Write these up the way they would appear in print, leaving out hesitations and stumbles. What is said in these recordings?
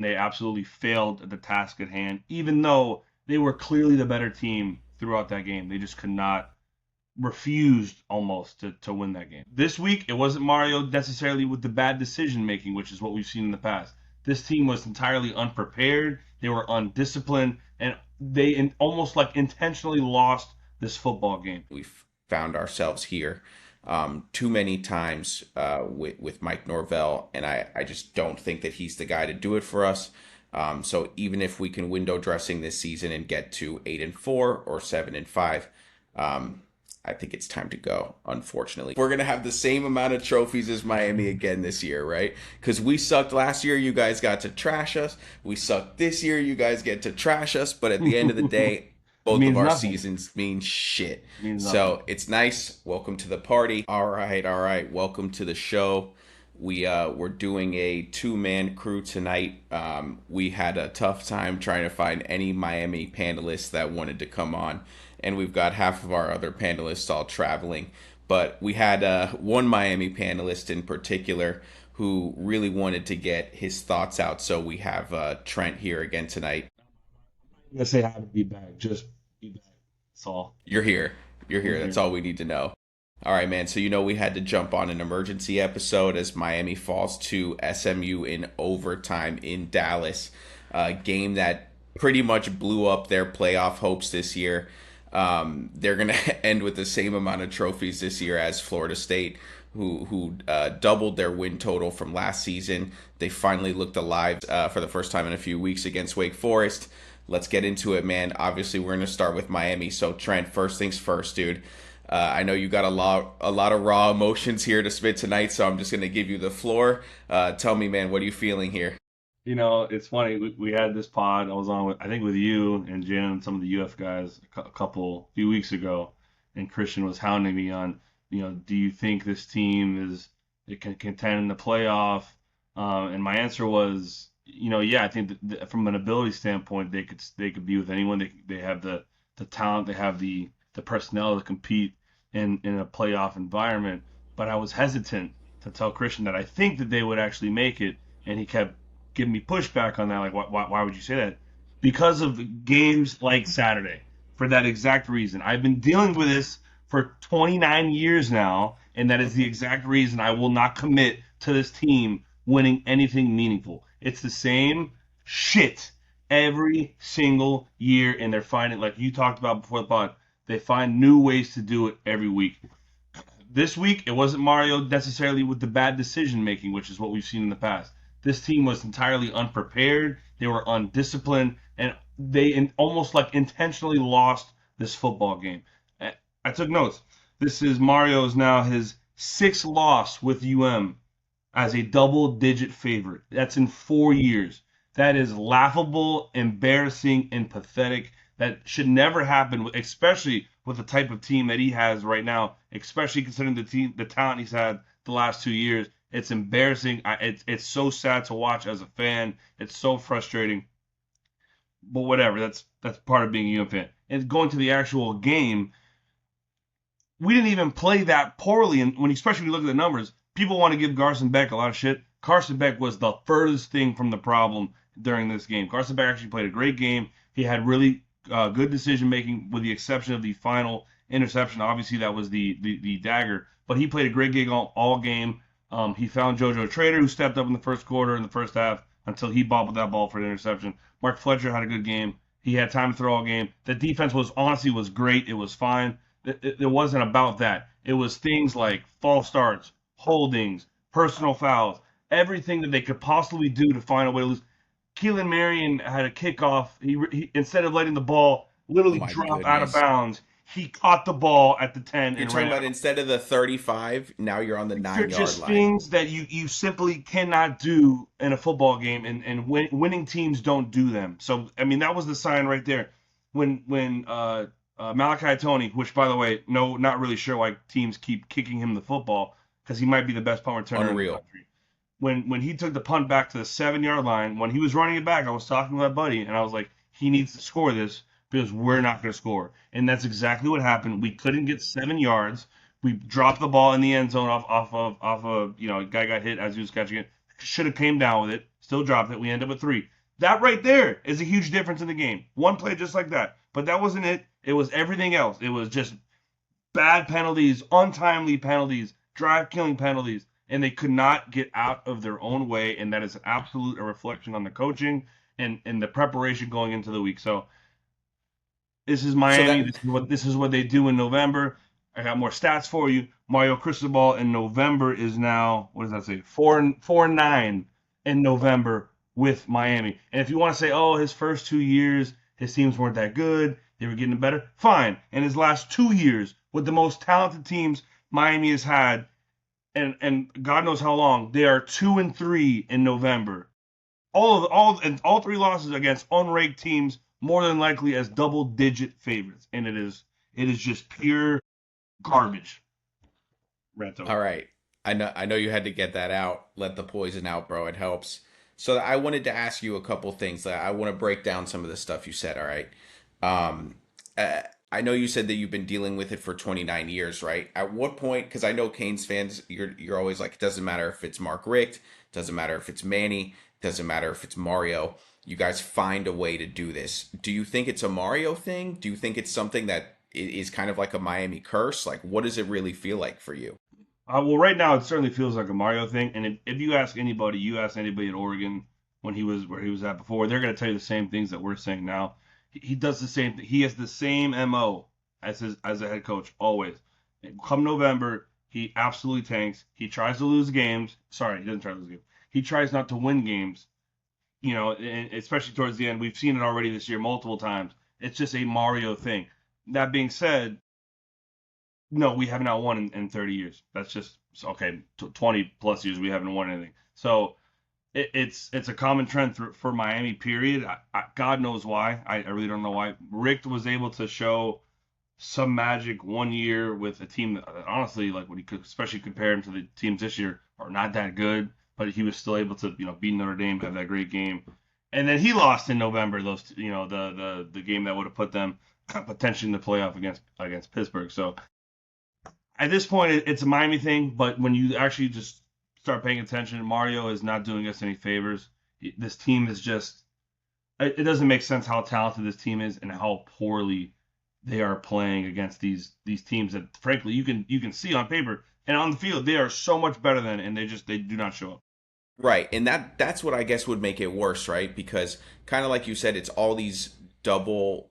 They absolutely failed at the task at hand, even though they were clearly the better team throughout that game. They just could not, refused almost to win that game. This week, it wasn't Mario necessarily with the bad decision making, which is what we've seen in the past. This team was entirely unprepared. They were undisciplined, and they almost like intentionally lost this football game. We've found ourselves here too many times with Mike Norvell, and I just don't think that he's the guy to do it for us. So even if we can window dressing this season and get to 8-4 or 7-5, um, I think it's time to go. Unfortunately, we're gonna have the same amount of trophies as Miami again this year, right? Because we sucked last year, you guys got to trash us. We sucked this year, you guys get to trash us. But at the end of the It day, both of means our nothing. seasons mean shit. It means nothing. So it's nice. Welcome to the party. All right. Welcome to the show. We're doing a two-man crew tonight. We had a tough time trying to find any Miami panelists that wanted to come on, and we've got half of our other panelists all traveling. But we had one Miami panelist in particular who really wanted to get his thoughts out. So we have Trent here again tonight. I'm gonna say happy to be back. Just be back. That's all. You're here. You're I'm here. That's here. all we need to know. All right, man. So, we had to jump on an emergency episode as Miami falls to SMU in overtime in Dallas. A game that pretty much blew up their playoff hopes this year. They're going to end with the same amount of trophies this year as Florida State, who doubled their win total from last season. They finally looked alive for the first time in a few weeks against Wake Forest. Let's get into it, man. Obviously, we're going to start with Miami. So, Trent, first things first, dude. I know you got a lot of raw emotions here to spit tonight, so I'm just gonna give you the floor. Tell me, man, what are you feeling here? It's funny. We had this pod. I was on with, I think, with you and Jan and some of the UF guys a few weeks ago, and Christian was hounding me on, do you think this team it can contend in the playoff? And my answer was, yeah, I think that from an ability standpoint, they could be with anyone. They have the talent, they have the personnel to compete in a playoff environment. But I was hesitant to tell Christian that I think that they would actually make it, and he kept giving me pushback on that. Like, why would you say that? Because of games like Saturday. For that exact reason, I've been dealing with this for 29 years now, and that is the exact reason I will not commit to this team winning anything meaningful. It's the same shit every single year, and they're finding, like you talked about before the pod, they find new ways to do it every week. This week, it wasn't Mario necessarily with the bad decision making, which is what we've seen in the past. This team was entirely unprepared. They were undisciplined, and they almost like intentionally lost this football game. I took notes. This is Mario's now his sixth loss with UM as a double-digit favorite. That's in 4 years. That is laughable, embarrassing, and pathetic. That should never happen, especially with the type of team that he has right now, especially considering the talent he's had the last 2 years. It's embarrassing. It's so sad to watch as a fan. It's so frustrating. But whatever. That's part of being a UM fan. And going to the actual game, we didn't even play that poorly. And especially when you look at the numbers, people want to give Carson Beck a lot of shit. Carson Beck was the furthest thing from the problem during this game. Carson Beck actually played a great game. He had really good decision making, with the exception of the final interception. Obviously, that was the dagger, but he played a great game all game. He found JoJo Trader, who stepped up in the first quarter, in the first half, until he bobbled that ball for the interception. Mark Fletcher had a good game. He had time to throw all game. The defense was great. It was fine. It wasn't about that. It was things like false starts, holdings, personal fouls, everything that they could possibly do to find a way to lose. Keelan Marion had a kickoff. He instead of letting the ball Oh literally my drop out of goodness. bounds, he caught the ball at the 10 You're and talking ran about out. instead of the 35, now you're on the They're 9 yard just line. things that you simply cannot do in a football game, and winning teams don't do them. So I mean, that was the sign right there. When Malachi Tony, which by the way, no, not really sure why teams keep kicking him the football, because he might be the best punt returner in the Unreal. country. When he took the punt back to the 7 yard line, when he was running it back, I was talking to my buddy, and I was like, he needs to score this because we're not going to score. And that's exactly what happened. We couldn't get 7 yards. We dropped the ball in the end zone off of a guy got hit as he was catching it. Should have came down with it. still dropped it. We end up with 3. That right there is a huge difference in the game. One play just like that. But that wasn't it. It was everything else. It was just bad penalties, untimely penalties, drive-killing penalties, and they could not get out of their own way, and that is an absolute a reflection on the coaching and the preparation going into the week. So this is So Miami. that This is what they do in November. I got more stats for you. Mario Cristobal in November is now, what does that say? 4-9 in November with Miami. And if you want to say, oh, his first 2 years, his teams weren't that good, they were getting better, fine. In his last 2 years, with the most talented teams Miami has had, and God knows how long, they are 2-3 in November. All 3 losses against unranked teams, more than likely as double-digit favorites, and it is just pure garbage. Rant over. all right. I know you had to get that out. Let the poison out, bro. It helps. So I wanted to ask you a couple things. I want to break down some of the stuff you said, all right? Um uh, I know you said that you've been dealing with it for 29 years, right? At what point, because I know Canes fans, you're always like, it doesn't matter if it's Mark Richt, doesn't matter if it's Manny, doesn't matter if it's Mario. You guys find a way to do this. Do you think it's a Mario thing? Do you think it's something that is kind of like a Miami curse? Like, what does it really feel like for you? Well, right now it certainly feels like a Mario thing, and if you ask anybody at Oregon when he was where he was at before, they're going to tell you the same things that we're saying now. He does the same thing. He has the same mo as a head coach always. Come November, he absolutely tanks. He tries to lose games. Sorry, he doesn't try to lose games. He tries not to win games. And especially towards the end, we've seen it already this year multiple times. It's just a Mario thing. That being said, no, we have not won in 30 years. That's just okay. 20 plus years we haven't won anything. So it's a common trend for Miami. Period. God knows why. I really don't know why. Rick was able to show some magic one year with a team that honestly, like when he could, especially compare him to the teams this year, are not that good. But he was still able to beat Notre Dame, have that great game, and then he lost in November. Those the game that would have put them potentially in the playoff against Pittsburgh. So at this point, it's a Miami thing, but when you actually just start paying attention, Mario is not doing us any favors. This team is just, it doesn't make sense how talented this team is and how poorly they are playing against these teams that, frankly, you can see on paper and on the field they are so much better than, and they do not show up. Right. And that's what I guess would make it worse, right? Because kind of like you said, it's all these double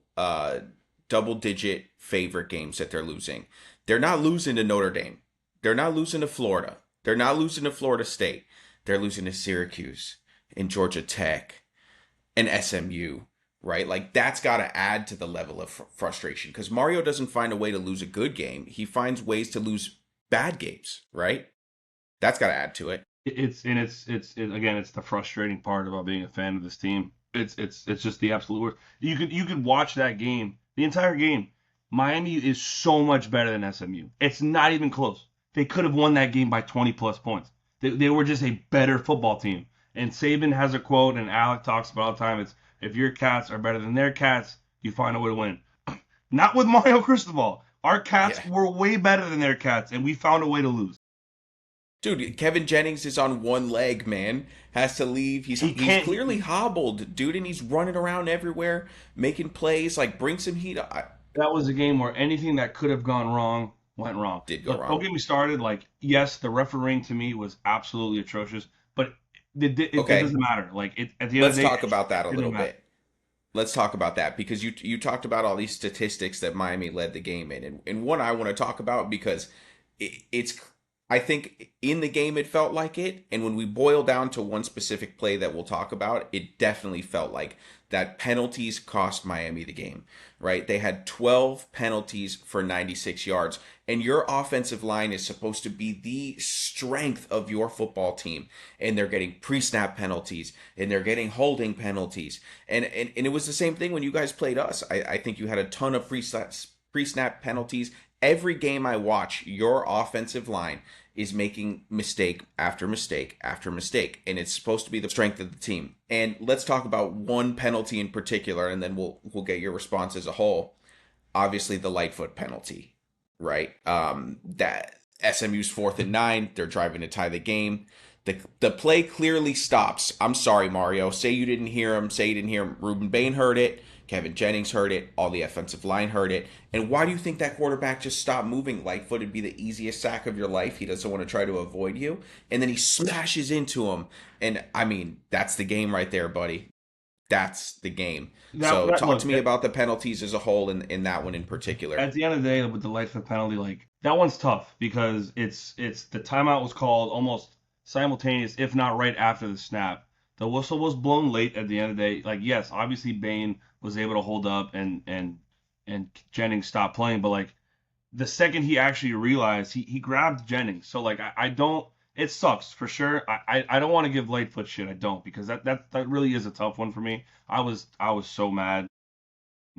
digit favorite games that they're losing. They're not losing to Notre Dame. They're not losing to Florida. They're not losing to Florida State. They're losing to Syracuse and Georgia Tech and SMU, right? Like that's got to add to the level of frustration because Mario doesn't find a way to lose a good game. He finds ways to lose bad games, right? That's got to add to it. Again, it's the frustrating part about being a fan of this team. It's just the absolute worst. You could watch that game, the entire game. Miami is so much better than SMU. It's not even close. They could have won that game by 20 plus points. They were just a better football team. And Saban has a quote, and Alec talks about all the time. It's if your cats are better than their cats, you find a way to win. Not with Mario Cristobal. Our cats Yeah. were way better than their cats, and we found a way to lose. Dude, Kevin Jennings is on one leg, man. Has to leave. He He's can't. clearly hobbled, dude, and he's running around everywhere, making plays. Like, bring some heat. That was a game where anything that could have gone wrong went wrong. Did go Look, don't wrong. get me started. Like, yes, the refereeing to me was absolutely atrocious, but it Okay, doesn't matter. Like, at the end of let's the day, talk about that a it didn't little matter. bit. Let's talk about that because you talked about all these statistics that Miami led the game in, and one I want to talk about because it's I think in the game it felt like it, and when we boil down to one specific play that we'll talk about, it definitely felt like that penalties cost Miami the game, right? They had 12 penalties for 96 yards, and your offensive line is supposed to be the strength of your football team, and they're getting pre-snap penalties, and they're getting holding penalties, and it was the same thing when you guys played us. I think you had a ton of pre-snap penalties. Every game I watch, your offensive line is making mistake after mistake after mistake, and it's supposed to be the strength of the team. And let's talk about one penalty in particular, and then we'll get your response as a whole. Obviously, the Lightfoot penalty, right? That SMU's 4th and 9, they're driving to tie the game. The play clearly stops. I'm sorry, Mario. Say you didn't hear him. Say you didn't hear him. Ruben Bain heard it. Kevin Jennings heard it. All the offensive line heard it. And why do you think that quarterback just stopped moving? Lightfoot would be the easiest sack of your life. He doesn't want to try to avoid you. And then he smashes into him. And I mean, that's the game right there, buddy. That's the game. So talk Look, to me about the penalties as a whole in that one in particular. at the end of the day, with the Lightfoot penalty, like that one's tough because it's the timeout was called almost simultaneous, if not right after the snap. The whistle was blown late at the end of the day. Like yes, obviously Bain was able to hold up and Jennings stopped playing, but like the second he actually realized he grabbed Jennings. So like I don't it sucks for sure. I don't want to give Lightfoot shit. I don't because that really is a tough one for me. I was so mad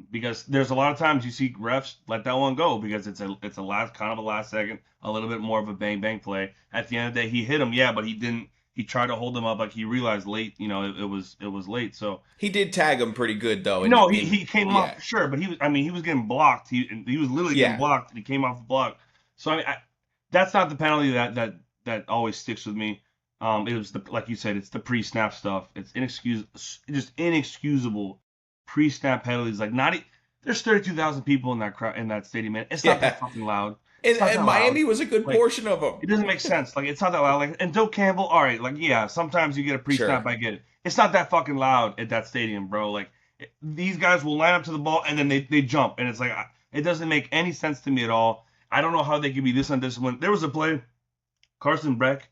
because there's a lot of times you see refs let that one go because it's a last kind of a last second, a little bit more of a bang bang play. At the end of the day, he hit him, yeah, but he didn't. He tried to hold him up like he realized late, it was late. So He did tag him pretty good though. no, he came off Yeah, for sure, but he was getting blocked. He was literally getting yeah, blocked, and he came off the block. So I mean, that's not the penalty that always sticks with me. It was the like you said, it's the pre-snap stuff. It's inexcusable, just inexcusable pre-snap penalties. Like there's 32,000 people in that crowd in that stadium, man. It's not that yeah. fucking loud. And, It's not and that loud. Miami was a good Like portion of them. it doesn't make sense. Like it's not that loud. Like and Doak Campbell, all right, like yeah, sometimes you get a Sure. pre-snap, I get it. It's not that fucking loud at that stadium, bro. Like these guys will line up to the ball and then they jump, and it's like it doesn't make any sense to me at all. I don't know how they could be this undisciplined. There was a play, Carson Beck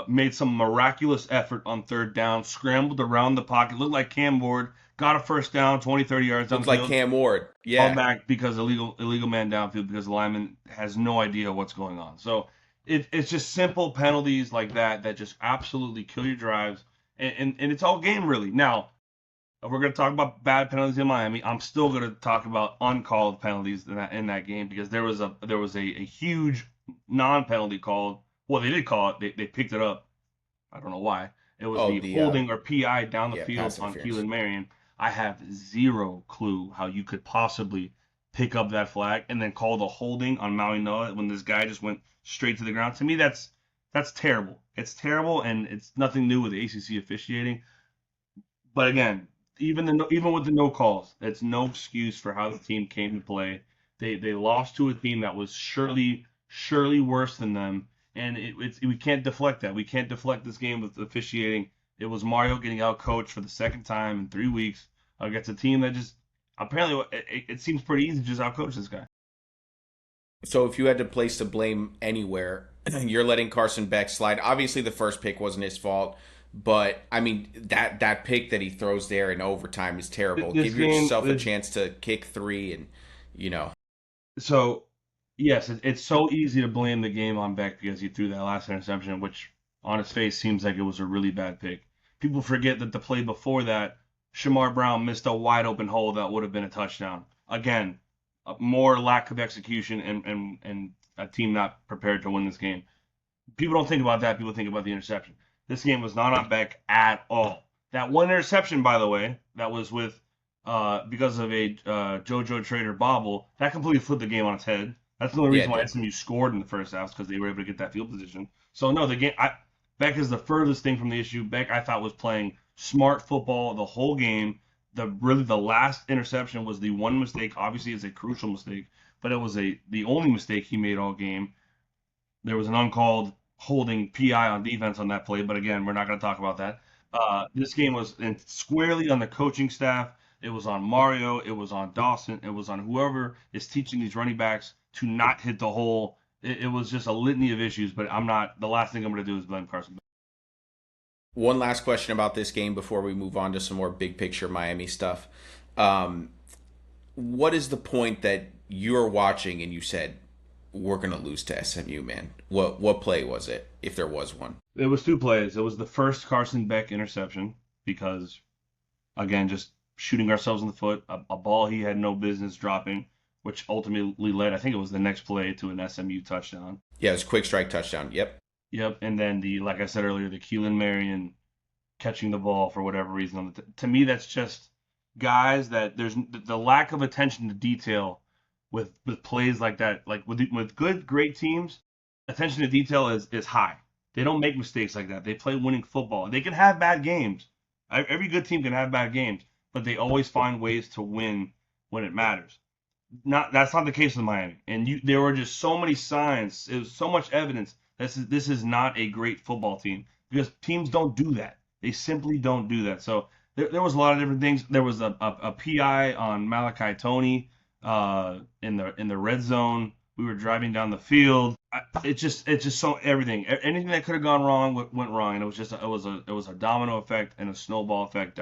made some miraculous effort on third down, scrambled around the pocket, looked like Cam Ward, got a first down, 20, 30 yards down Looked the like field, Cam Ward. called Yeah. back because illegal man downfield because the lineman has no idea what's going on. So it's just simple penalties like that just absolutely kill your drives, and it's all game really. Now, if we're going to talk about bad penalties in Miami, I'm still going to talk about uncalled penalties in that game because there was a huge non-penalty called. Well, they did call it. They picked it up. I don't know why. It was Oh, the the holding or PI down the yeah, field pass on interference. Keelan Marion. I have zero clue how you could possibly pick up that flag and then call the holding on Maui Noah when this guy just went straight to the ground. To me, that's terrible. It's terrible, and it's nothing new with the ACC officiating. But again, even with the no calls, it's no excuse for how the team came to play. They lost to a team that was surely worse than them, and we can't deflect that. We can't deflect this game with officiating. It was Mario getting out coached for the second time in 3 weeks against a team that just apparently it seems pretty easy to just outcoach this guy. So if you had to place the blame anywhere, you're letting Carson Beck slide. Obviously, the first pick wasn't his fault, but I mean that pick that he throws there in overtime is terrible. This Give game, yourself a this chance to kick three, and you know, So, yes, it's so easy to blame the game on Beck because he threw that last interception, which on its face seems like it was a really bad pick. People forget that the play before that, Shamar Brown missed a wide open hole that would have been a touchdown. Again, more lack of execution and a team not prepared to win this game. People don't think about that. People think about the interception. This game was not on Beck at all. That one interception, by the way, that was with because of a JoJo Trader bobble, that completely flipped the game on its head. That's the only yeah, reason it why did. SMU scored in the first half because they were able to get that field position. So no, the game. Beck is the furthest thing from the issue. Beck, I thought, was playing smart football the whole game. The last interception was the one mistake. Obviously, it's a crucial mistake, but it was the only mistake he made all game. There was an uncalled holding PI on defense on that play, but again, we're not going to talk about that. This game was squarely on the coaching staff. It was on Mario. It was on Dawson. It was on whoever is teaching these running backs to not hit the hole. It was just a litany of issues, but I'm not. The last thing I'm going to do is blame Carson. One last question about this game before we move on to some more big picture Miami stuff. Um, what is the point that you're watching and you said we're gonna lose to SMU, man? What play was it, if there was one? It was two plays. It was the first Carson Beck interception because, again, just shooting ourselves in the foot, a ball he had no business dropping, which ultimately led, I think it was the next play, to an SMU touchdown. Yeah, it was a quick strike touchdown. Yep. Yep, and then like I said earlier, the Keelan Marion catching the ball for whatever reason. To me, that's just guys that there's the lack of attention to detail with plays like that. Like with good great teams, attention to detail is high. They don't make mistakes like that. They play winning football. They can have bad games. Every good team can have bad games, but they always find ways to win when it matters. Not That's not the case with Miami. And there were just so many signs. It was so much evidence. This is not a great football team because teams don't do that. They simply don't do that. So there was a lot of different things. There was a PI on Malachi Tony in the red zone. We were driving down the field. It's just so everything. Anything that could have gone wrong went wrong, and it was a domino effect and a snowball effect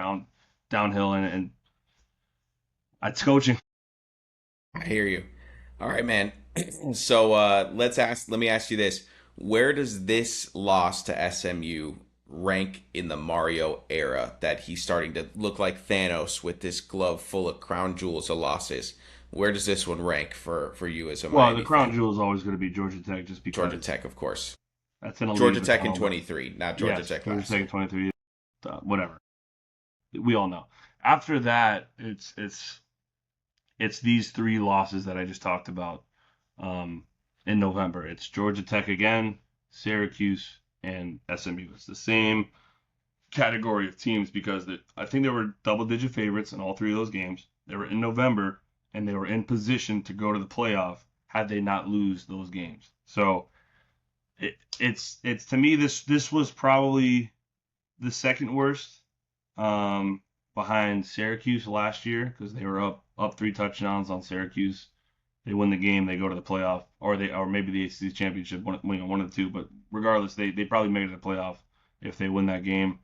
downhill, and it's coaching. I hear you. All right, man. So let me ask you this. Where does this loss to SMU rank in the Mario era that he's starting to look like Thanos with this glove full of crown jewels of losses? Where does this one rank for you as a Well, the Miami crown fan? jewel is always going to be Georgia Tech, just Georgia because Tech, of course. that's in a league Georgia of its Tech in own. But 23, not Georgia yes, Tech Georgia last Tech year. in 23, whatever. We all know. After that, it's these three losses that I just talked about um, in November. It's Georgia Tech again, Syracuse, and SMU. It's the same category of teams because I think they were double-digit favorites in all three of those games. They were in November, and they were in position to go to the playoff had they not lose those games. So it's to me this was probably the second worst behind Syracuse last year because they were up three touchdowns on Syracuse. They win the game, they go to the playoff, or maybe the ACC championship, one of the two. But regardless, they probably make it to the playoff if they win that game.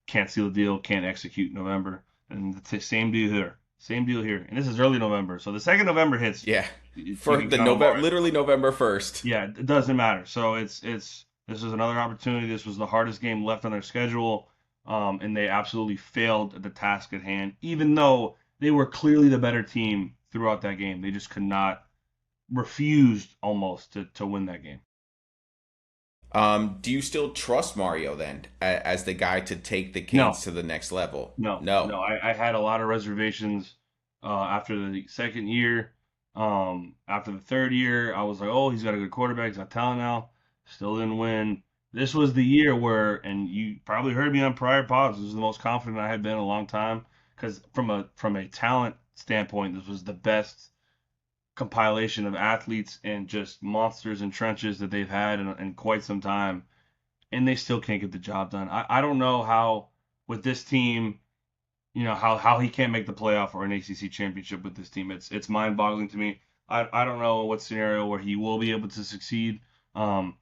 Can't seal the deal, can't execute in November, and the same deal here. Same deal here, and this is early November, so the second November hits, Yeah. you For can the count them November, already. literally November 1st. Yeah, it doesn't matter. So this was another opportunity. This was the hardest game left on their schedule, and they absolutely failed at the task at hand. Even though they were clearly the better team throughout that game, they just could not refused almost to win that game. Do you still trust Mario then as the guy to take the Canes No, to the next level? no. No. I had a lot of reservations after the second year. After the third year, I was like, oh, he's got a good quarterback. He's got talent now. Still didn't win. This was the year where, and you probably heard me on prior pods. This was the most confident I had been in a long time because from a talent standpoint, this was the best compilation of athletes and just monsters and trenches that they've had in quite some time, and they still can't get the job done. I don't know how with this team, how he can't make the playoff or an ACC championship with this team. It's mind boggling to me. I don't know what scenario where he will be able to succeed. Um,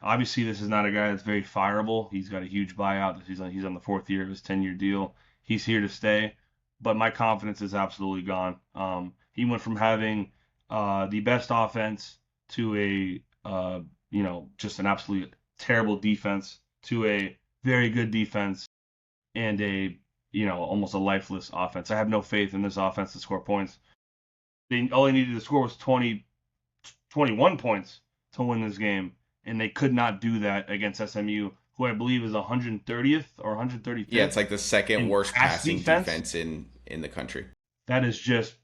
Obviously, this is not a guy that's very fireable. He's got a huge buyout. He's on the fourth year of his 10-year deal. He's here to stay, but my confidence is absolutely gone. He went from having the best offense to just an absolutely terrible defense to a very good defense and almost a lifeless offense. I have no faith in this offense to score points. All they needed to score was 21 points to win this game, and they could not do that against SMU, who I believe is 130th or Yeah, 135th it's like the second in worst pass passing defense. defense in the country. That is just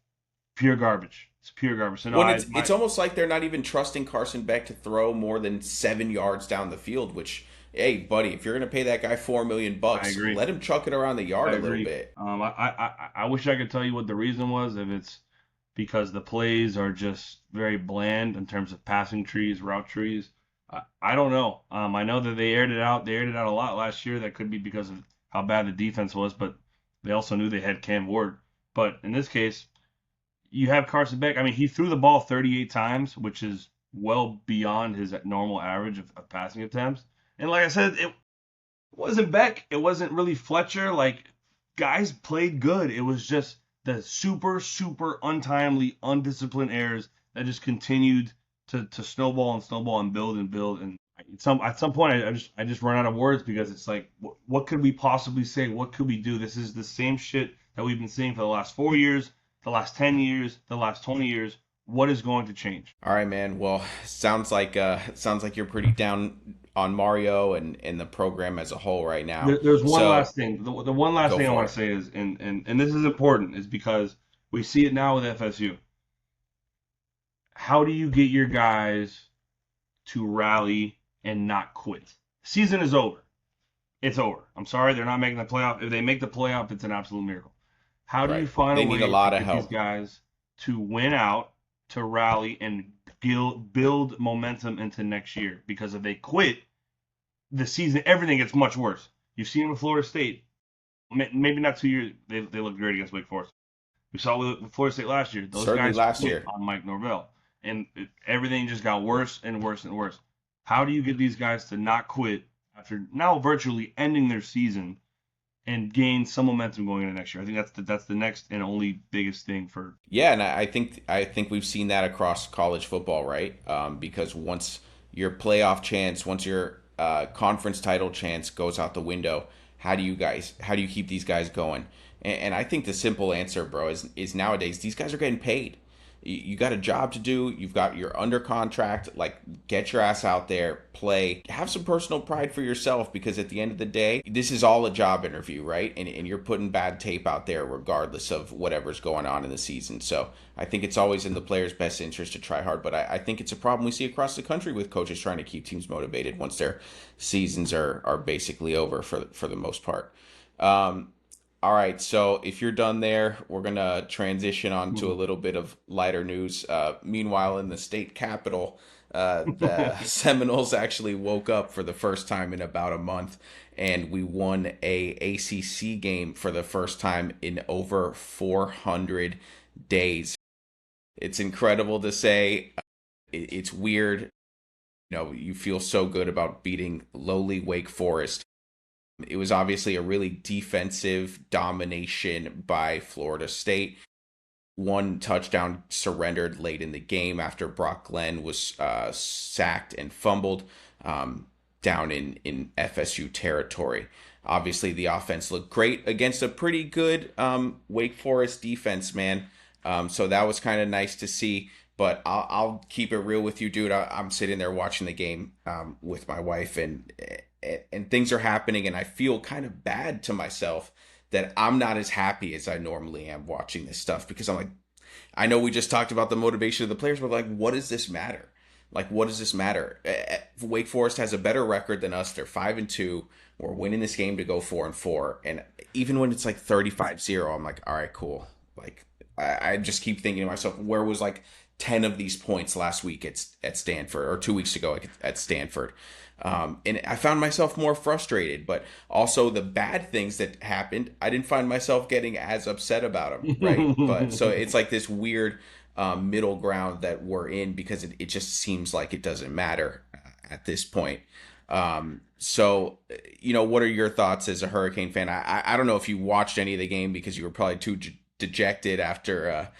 pure garbage. It's pure garbage. So no, When it's almost like they're not even trusting Carson Beck to throw more than 7 yards down the field. Which, hey, buddy, if you're gonna pay that guy $4 million, I agree. let him chuck it around the yard I a little agree. bit. I wish I could tell you what the reason was. If it's because the plays are just very bland in terms of passing trees, route trees. I don't know. I know that they aired it out. They aired it out a lot last year. That could be because of how bad the defense was, but they also knew they had Cam Ward. But in this case, you have Carson Beck. I mean, he threw the ball 38 times, which is well beyond his normal average of passing attempts. And like I said, it wasn't Beck. It wasn't really Fletcher. Like, guys played good. It was just the super, super untimely, undisciplined errors that just continued to snowball and build and build. And at some point, I just run out of words because it's like, what could we possibly say? What could we do? This is the same shit that we've been seeing for the last 4 years, the last 10 years, the last 20 years. What is going to change? All right, man. Well, sounds like you're pretty down on Mario and the program as a whole right now. There's one So last thing. The one last go thing I for want it. to say is, and this is important, is because we see it now with FSU. How do you get your guys to rally and not quit. Season is over. It's over. I'm sorry, they're not making the playoff. If they make the playoff, it's an absolute miracle. How do you Right. find a They need a way to lot of get these help. guys to win out, to rally, and build momentum into next year? Because if they quit, the season, everything gets much worse. You've seen with Florida State, maybe not 2 years, they looked great against Wake Forest. We saw with Florida State last year, those Certainly guys last quit year. on Mike Norvell, and everything just got worse and worse and worse. How do you get these guys to not quit after now virtually ending their season and gain some momentum going into next year? I think that's the next and only biggest thing for. Yeah, and I think we've seen that across college football, right? Because once your playoff chance, once your conference title chance goes out the window, how do you keep these guys going? And I think the simple answer, bro, is nowadays these guys are getting paid. You got a job to do. You're under contract. Like, get your ass out there, play, have some personal pride for yourself, because at the end of the day, this is all a job interview, right? And you're putting bad tape out there regardless of whatever's going on in the season. So I think it's always in the player's best interest to try hard. But I think it's a problem we see across the country with coaches trying to keep teams motivated once their seasons are basically over for the most part. Um, all right, so if you're done there, we're gonna transition on to a little bit of lighter news. Meanwhile, in the state capitol, the Seminoles actually woke up for the first time in about a month, and we won a ACC game for the first time in over 400 days. It's incredible to say. It's weird. You feel so good about beating lowly Wake Forest. It was obviously a really defensive domination by Florida State. One touchdown surrendered late in the game after Brock Glenn was sacked and fumbled down in FSU territory. Obviously, the offense looked great against a pretty good Wake Forest defense, man. So that was kind of nice to see. But I'll keep it real with you, dude. I'm sitting there watching the game with my wife, and things are happening, and I feel kind of bad to myself that I'm not as happy as I normally am watching this stuff, because I'm like, I know we just talked about the motivation of the players, but like, what does this matter? Like, what does this matter? Wake Forest has a better record than us. They're 5-2. We're winning this game to go 4-4. And even when it's like 35-0, I'm like, all right, cool. Like, I just keep thinking to myself, where was like 10 of these points last week at Stanford, or 2 weeks ago at Stanford? And I found myself more frustrated, but also the bad things that happened, I didn't find myself getting as upset about them, right? But so it's like this weird middle ground that we're in, because it just seems like it doesn't matter at this point. So, what are your thoughts as a Hurricane fan? I don't know if you watched any of the game, because you were probably too dejected after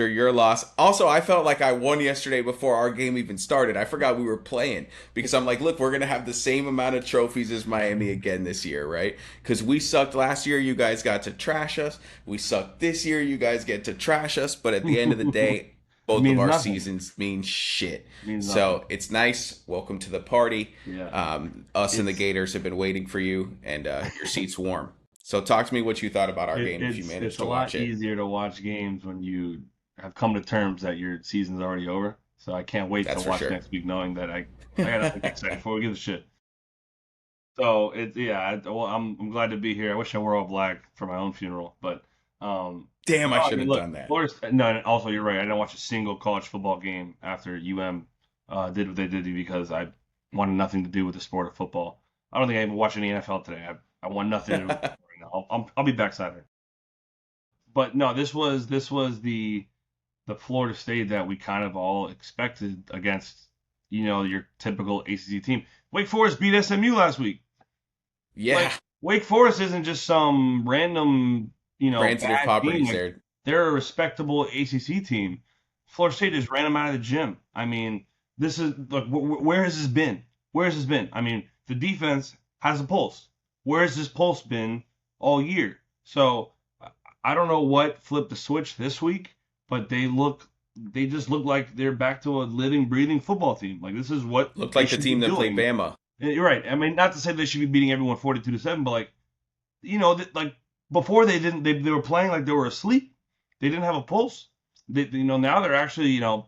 your loss. Also, I felt like I won yesterday before our game even started. I forgot we were playing, because I'm like, look, we're gonna have the same amount of trophies as Miami again this year, right? Because we sucked last year, you guys got to trash us. We sucked this year, you guys get to trash us. But at the end of the day, It both of means our nothing. seasons mean shit. It means nothing. So it's nice. Welcome to the party. Yeah. Us and the It's Gators have been waiting for you, and your seat's warm. So talk to me what you thought about our game, if you it's managed a to watch lot it. easier to watch games when you have come to terms that your season's already over. So I can't wait to That's for watch sure. next week, knowing that I got nothing to get excited for. Who gives a shit? So it's yeah. Well, I'm glad to be here. I wish I wore all black for my own funeral, but Damn, I no, I should mean, have look, done that. Florida. No, and also you're right. I didn't watch a single college football game after did what they did because I wanted nothing to do with the sport of football. I don't think I even watched any NFL today. I want nothing to do with it right now. I'll be back Saturday. But no, this was the Florida State that we kind of all expected against, your typical ACC team. Wake Forest beat SMU last week. Yeah, Like Wake Forest isn't just some random, transitive bad team. properties Like there. they're a respectable ACC team. Florida State just ran them out of the gym. I mean, this is like where has this been? Where has this been? I mean, the defense has a pulse. Where has this pulse been all year? So I don't know what flipped the switch this week, but they just look like they're back to a living, breathing football team. Like this is what Looked they like the should be team that played doing. Bama. And you're right. I mean, not to say they should be beating everyone 42-7, but like, like before they were playing like they were asleep. They didn't have a pulse. Now they're actually, it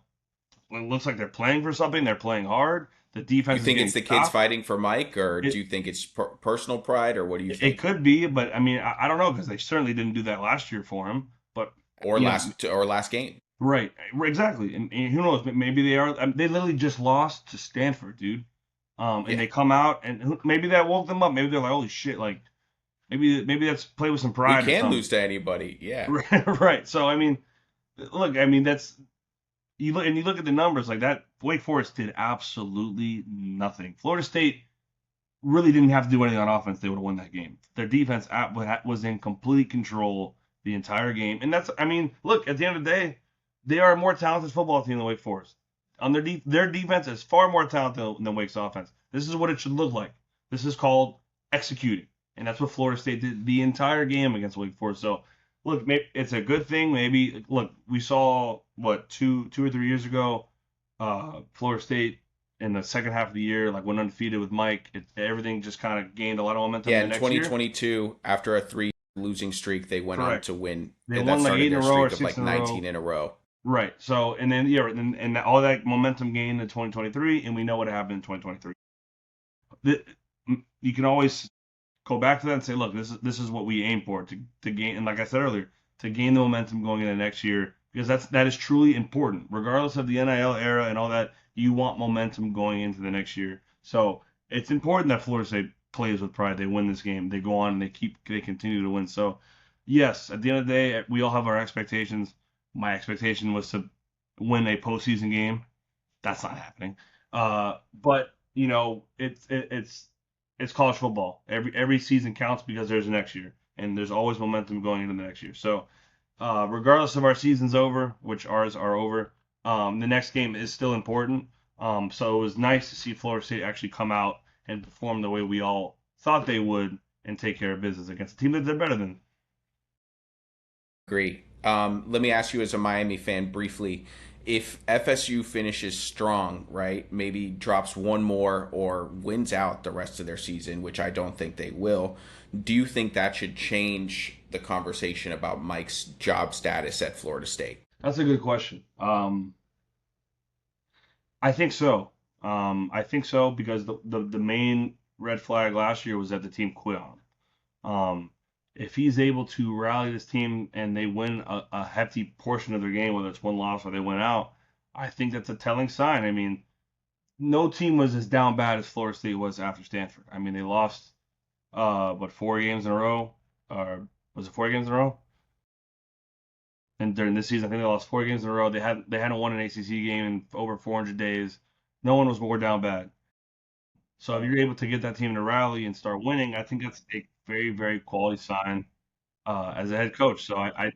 looks like they're playing for something. They're playing hard. The You defense is think it's getting the kids stopped. fighting for Mike, or do It you think it's personal pride, or what do you it think? could be, but I mean, I don't know because they certainly didn't do that last year for him. But Or you know, last game? right, exactly. And who knows? Maybe they are. They literally just lost to Stanford, dude. And Yeah, they come out, and maybe that woke them up. Maybe they're like, holy shit, like maybe that's play with some we pride or can something. lose to anybody. Yeah, Right. So I mean, look, I mean that's you look at the numbers like that. Wake Forest did absolutely nothing. Florida State really didn't have to do anything on offense. They would have won that game. Their defense was in complete control the entire game, and that's I mean, look at the end of the day, they are a more talented football team than Wake Forest. On their defense is far more talented than Wake's offense. This is what it should look like. This is called executing, and that's what Florida State did the entire game against Wake Forest. So, look, maybe it's a good thing. Maybe look, we saw what 2 or 3 years ago, Florida State in the second half of the year, like went undefeated with Mike. Everything just kind of gained a lot of momentum yeah. the In next year. 2022, after a three losing streak, they went on Correct. to win. They That won like eight started in a their row or streak of six like in a 19 row. in a row. Right. So and then yeah, and all that momentum gained in 2023, and we know what happened in 2023. The, you can always go back to that and say, look, this is what we aim for to gain, and like I said earlier, to gain the momentum going into next year because that is truly important, regardless of the NIL era and all that. You want momentum going into the next year, so it's important that Florida State plays with pride. They win this game, they go on, and they continue to win. So, yes, at the end of the day, we all have our expectations. My expectation was to win a postseason game. That's not happening. But it's college football. Every season counts because there's a next year, and there's always momentum going into the next year. So, regardless of our season's over, which ours are over, the next game is still important. So it was nice to see Florida State actually come out and perform the way we all thought they would and take care of business against a team that they're better than. Agree. Let me ask you, as a Miami fan, briefly, if FSU finishes strong, right? Maybe drops one more or wins out the rest of their season, which I don't think they will. Do you think that should change the conversation about Mike's job status at Florida State? That's a good question. I think so. I think so because the main red flag last year was that the team quit on him. If he's able to rally this team and they win a hefty portion of their game, whether it's one loss or they win out, I think that's a telling sign. I mean, no team was as down bad as Florida State was after Stanford. I mean, they lost what 4 games in a row, or was it 4 games in a row? And during this season, I think they lost 4 games in a row. They hadn't won an ACC game in over 400 days. No one was more down bad. So if you're able to get that team to rally and start winning, I think that's a very, very quality sign as a head coach. So I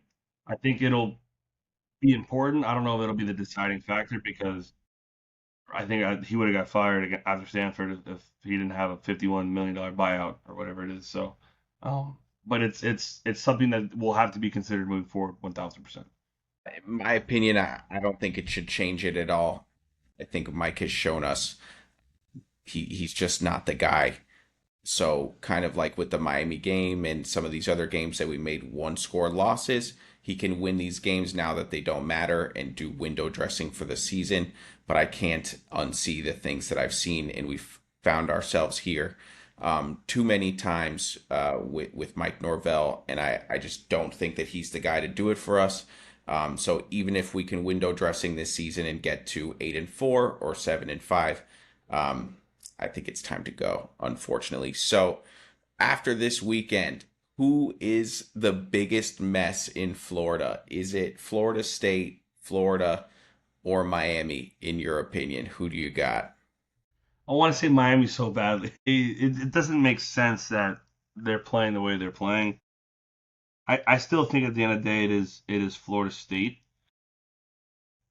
think it'll be important. I don't know if it'll be the deciding factor because I think he would have got fired after Stanford if he didn't have a $51 million buyout or whatever it is. So, but it's something that will have to be considered moving forward 1,000%. In my opinion, I don't think it should change it at all. I think Mike has shown us he's just not the guy. So, kind of like with the Miami game and some of these other games that we made one score losses, he can win these games now that they don't matter and do window dressing for the season. But I can't unsee the things that I've seen, and we've found ourselves here too many times with Mike Norvell, and I just don't think that he's the guy to do it for us. So even if we can window dressing this season and get to 8-4 or 7-5, um, I think it's time to go, unfortunately. So after this weekend, who is the biggest mess in Florida? Is it Florida State, Florida, or Miami, in your opinion? Who do you got? I want to say Miami so badly. It doesn't make sense that they're playing the way they're playing. I still think at the end of the day it is Florida State.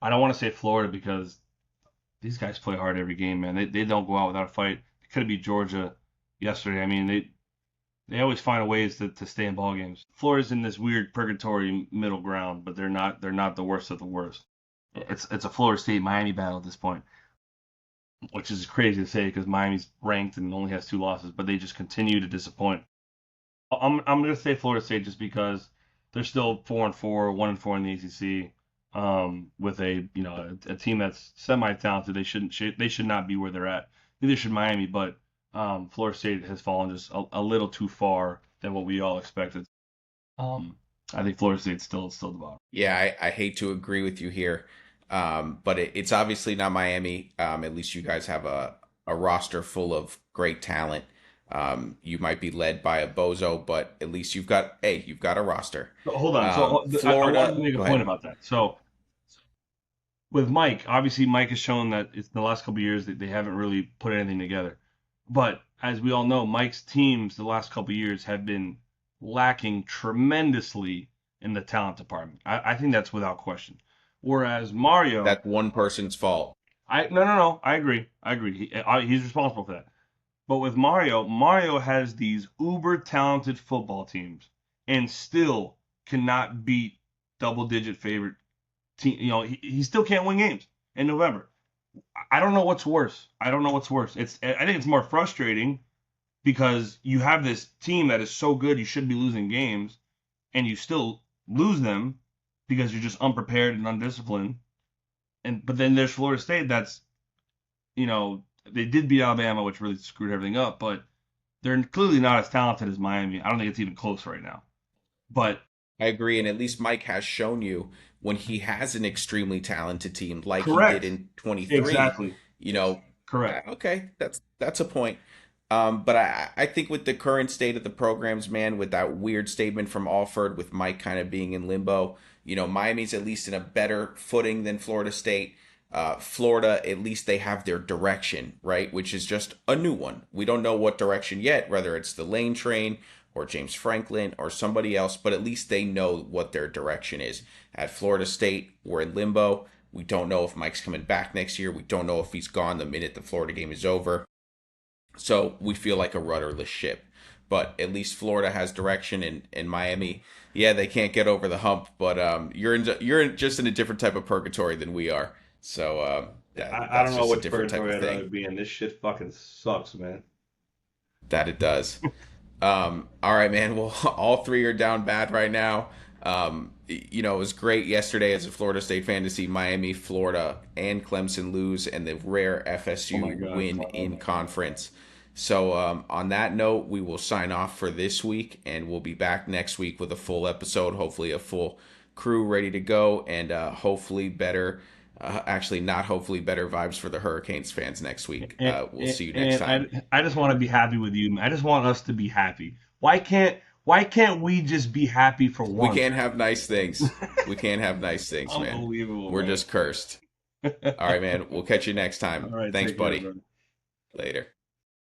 I don't want to say Florida because these guys play hard every game, man. They don't go out without a fight. It could be Georgia yesterday. I mean, they always find ways to stay in ball games. Florida's in this weird purgatory middle ground, but they're not the worst of the worst. It's a Florida State Miami battle at this point, which is crazy to say because Miami's ranked and only has 2 losses, but they just continue to disappoint. I'm gonna say Florida State just because they're still 4-4, 1-4 in the ACC. with a team that's semi-talented. They should not be where they're at. Neither should Miami, but Florida State has fallen just a little too far than what we all expected. Um, I think Florida State's still the bottom. Yeah, I hate to agree with you here, but it's obviously not Miami. At least you guys have a roster full of great talent. You might be led by a bozo, but at least you've got a roster. So, hold on. So I wanted Florida, to make a go point ahead. about that. So with Mike, obviously Mike has shown that it's in the last couple of years that they haven't really put anything together. But as we all know, Mike's teams the last couple of years have been lacking tremendously in the talent department. I think that's without question. Whereas Mario, That's one person's fault. no, I agree. He's responsible for that. But with Mario, Mario has these uber talented football teams and still cannot beat double digit favorite team. He still can't win games in November. I don't know what's worse. I don't know what's worse. I think it's more frustrating because you have this team that is so good you should be losing games and you still lose them because you're just unprepared and undisciplined. But then there's Florida State that's they did beat Alabama, which really screwed everything up, but they're clearly not as talented as Miami. I don't think it's even close right now. But I agree, and at least Mike has shown you when he has an extremely talented team, like he did correct. in 23. Exactly. You know, Correct. okay, that's a point. But I think with the current state of the programs, man, with that weird statement from Alford, with Mike kind of being in limbo, Miami's at least in a better footing than Florida State. Florida, at least they have their direction, right? Which is just a new one. We don't know what direction yet, whether it's the Lane Train or James Franklin or somebody else, but at least they know what their direction is. At Florida State, we're in limbo. We don't know if Mike's coming back next year. We don't know if he's gone the minute the Florida game is over. So we feel like a rudderless ship. But at least Florida has direction, and Miami, yeah, they can't get over the hump. But just in a different type of purgatory than we are. So I don't that's know just a which different type purgatory of I'd rather thing be in. This shit fucking sucks, man. that it does. All right, man. Well, all three are down bad right now. It was great yesterday as a Florida State fan to see Miami, Florida, and Clemson lose and the rare Oh my FSU god. win Oh in my god. conference. So, on that note, we will sign off for this week, and we'll be back next week with a full episode, hopefully, a full crew ready to go, and hopefully better. Actually, not hopefully better vibes for the Hurricanes fans next week. And, We'll and, see you next and time. I just want to be happy with you. I just want us to be happy. Why can't we just be happy for We once? can't have nice things. We can't have nice things, man. Unbelievable, We're man. just cursed. All right, man. We'll catch you next All time. right, Thanks, take care, buddy. bro. Later.